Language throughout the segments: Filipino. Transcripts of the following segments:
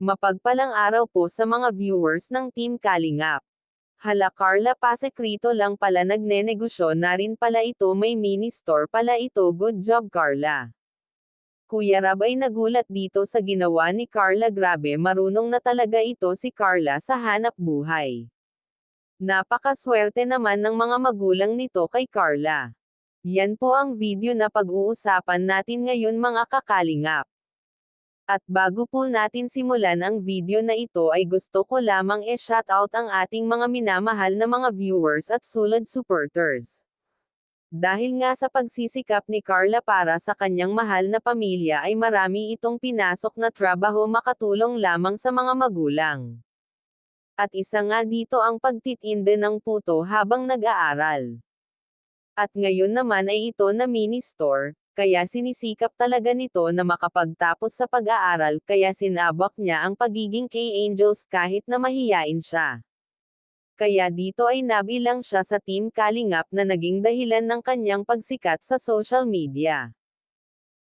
Mapagpalang araw po sa mga viewers ng Team Kalingap. Hala Carla, pasekrito lang pala, nagnenegosyo na rin pala ito, may mini store pala ito. Good job Carla. Kuya Rab ay nagulat dito sa ginawa ni Carla, grabe, marunong na talaga ito si Carla sa hanap buhay. Napakaswerte naman ng mga magulang nito kay Carla. Yan po ang video na pag-uusapan natin ngayon mga kakalingap. At bago po natin simulan ang video na ito ay gusto ko lamang shoutout ang ating mga minamahal na mga viewers at sulad supporters. Dahil nga sa pagsisikap ni Carla para sa kanyang mahal na pamilya ay marami itong pinasok na trabaho makatulong lamang sa mga magulang. At isa nga dito ang pagtitinda ng puto habang nag-aaral. At ngayon naman ay ito na mini store, kaya sinisikap talaga nito na makapagtapos sa pag-aaral, kaya sinabak niya ang pagiging K-Angels kahit na mahiyain siya. Kaya dito ay nabilang siya sa Team Kalingap na naging dahilan ng kanyang pagsikat sa social media.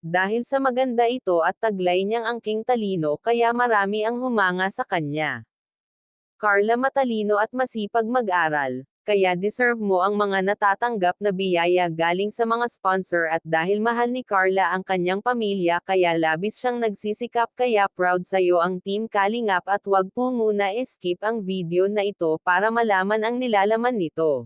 Dahil sa maganda ito at taglay niyang angking talino, kaya marami ang humanga sa kanya. Carla, matalino at masipag mag-aral, kaya deserve mo ang mga natatanggap na biyaya galing sa mga sponsor, at dahil mahal ni Carla ang kanyang pamilya kaya labis siyang nagsisikap, kaya proud sa'yo ang Team Kalingap. At wag po muna skip ang video na ito para malaman ang nilalaman nito.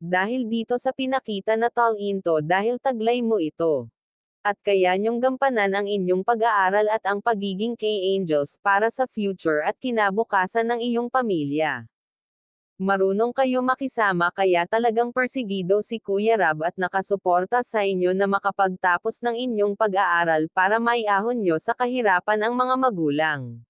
Dahil dito sa pinakita na talento, dahil taglay mo ito. At kaya niyong gampanan ang inyong pag-aaral at ang pagiging K-Angels para sa future at kinabukasan ng iyong pamilya. Marunong kayo makisama, kaya talagang persigido si Kuya Rab at nakasuporta sa inyo na makapagtapos ng inyong pag-aaral para maiahon nyo sa kahirapan ang mga magulang.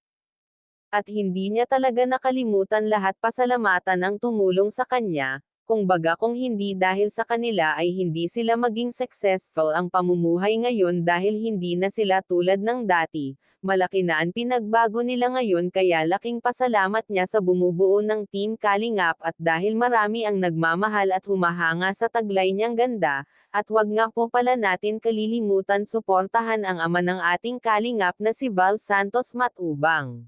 At hindi niya talaga nakalimutan lahat pasalamatan ang tumulong sa kanya, kung baga kung hindi dahil sa kanila ay hindi sila maging successful ang pamumuhay ngayon, dahil hindi na sila tulad ng dati, malaki na ang pinagbago nila ngayon, kaya laking pasalamat niya sa bumubuo ng Team Kalingap. At dahil marami ang nagmamahal at humahanga sa taglay niyang ganda, at wag nga po pala natin kalilimutan suportahan ang ama ng ating Kalingap na si Val Santos Matubang.